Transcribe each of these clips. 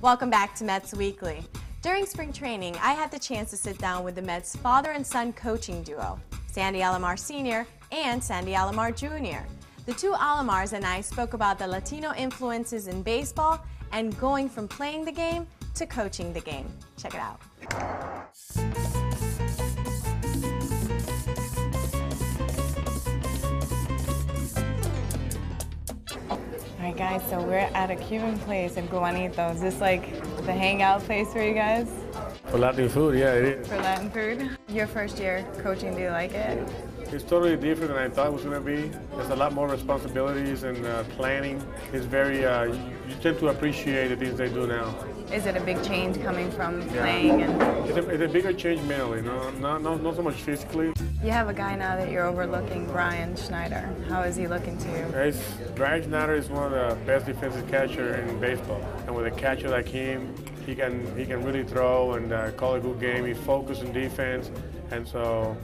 Welcome back to Mets Weekly. During spring training, I had the chance to sit down with the Mets' father and son coaching duo, Sandy Alomar Sr. and Sandy Alomar Jr. The two Alomars and I spoke about the Latino influences in baseball and going from playing the game to coaching the game. Check it out. All right, guys, so we're at a Cuban place in Guanito. Is this like the hangout place for you guys? For Latin food, yeah, it is. For Latin food? Your first year coaching, do you like it? It's totally different than I thought it was going to be. There's a lot more responsibilities and planning. It's very, you tend to appreciate the things they do now. Is it a big change coming from playing? And It's a bigger change mentally, not so much physically. you have a guy now that you're overlooking, Brian Schneider. How is he looking to you? Brian Schneider is one of the best defensive catchers in baseball. And with a catcher like him, he can really throw and call a good game. He's focused on defense, and so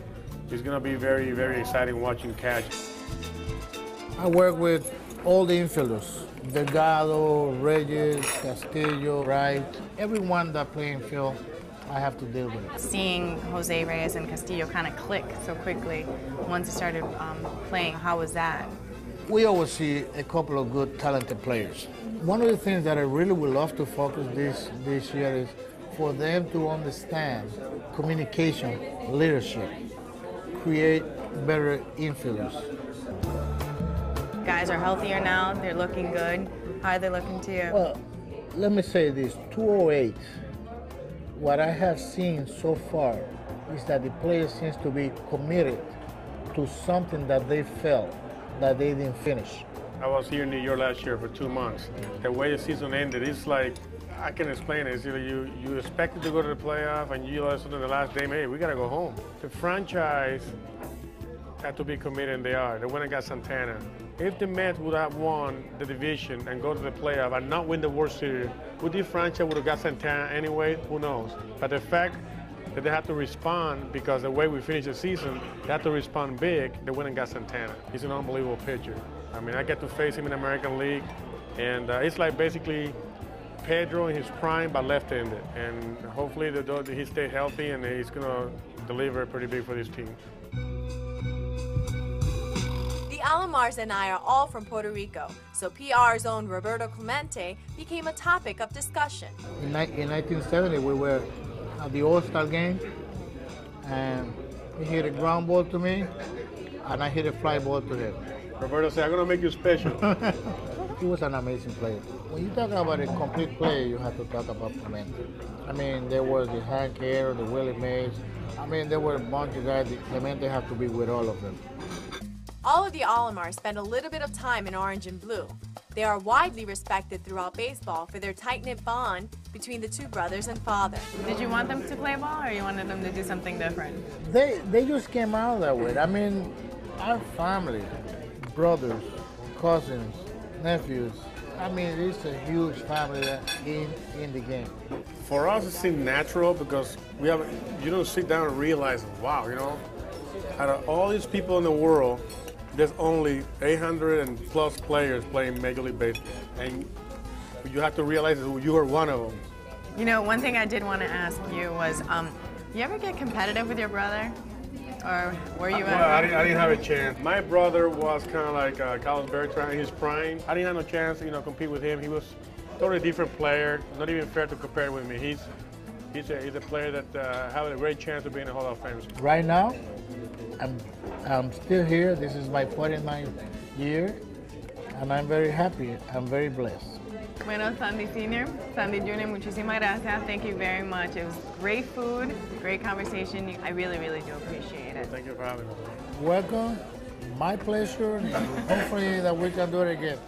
it's going to be very, very exciting watching catch. I work with all the infielders. Delgado, Reyes, Castillo, Wright, everyone that play infield, I have to deal with it. Seeing Jose Reyes and Castillo kind of click so quickly once they started playing, how was that? We always see a couple of good, talented players. One of the things that I really would love to focus this year is for them to understand communication, leadership, create better infielders. Guys are healthier now, they're looking good. How are they looking to you? Well, let me say this, 208, what I have seen so far is that the players seems to be committed to something that they felt that they didn't finish. I was here in New York last year for 2 months. The way the season ended, it's like, I can explain it. It's either you expected to go to the playoff and you all of a sudden the last day, hey, we got to go home. The franchise had to be committed, and they are. They went and got Santana. If the Mets would have won the division and go to the playoff and not win the World Series, would the franchise would have got Santana anyway? Who knows? But the fact that they had to respond because the way we finished the season, they had to respond big, they went and got Santana. He's an unbelievable pitcher. I mean, I get to face him in the American League, and it's like basically Pedro in his prime, but left-handed. And hopefully he stays healthy and he's going to deliver pretty big for this team. The Alomars and I are all from Puerto Rico, so PR's own Roberto Clemente became a topic of discussion. In 1970, we were at the All-Star game, and he hit a ground ball to me, and I hit a fly ball to him. Roberto said, I'm going to make you special. He was an amazing player. When you talk about a complete player, you have to talk about Clemente. I mean, there was the Hank Aaron, the Willie Mays. I mean, there were a bunch of guys. Clemente had to be with all of them. All of the Alomars spend a little bit of time in orange and blue. They are widely respected throughout baseball for their tight-knit bond between the two brothers and father. Did you want them to play ball, or you wanted them to do something different? They just came out that way. I mean, our family, brothers, cousins, nephews, I mean, it's a huge family in the game. For us, it seemed natural because you don't sit down and realize, wow, out of all these people in the world, there's only 800 and plus players playing Major League Baseball. And you have to realize that you are one of them. You know, one thing I did want to ask you was, you ever get competitive with your brother? Or were you Well, I didn't have a chance. My brother was kind of like Carlos Bertrand in his prime. I didn't have no chance to compete with him. He was a totally different player. Not even fair to compare with me. He's a player that has a great chance of being a Hall of Fame. Right now, I'm still here. This is my 49th year, and I'm very happy. I'm very blessed. Bueno, Sandy Sr., Sandy Jr., muchísimas gracias. Thank you very much. It was great food, great conversation. I really, really do appreciate it. Thank you for having us. Welcome. My pleasure, and hopefully that we can do it again.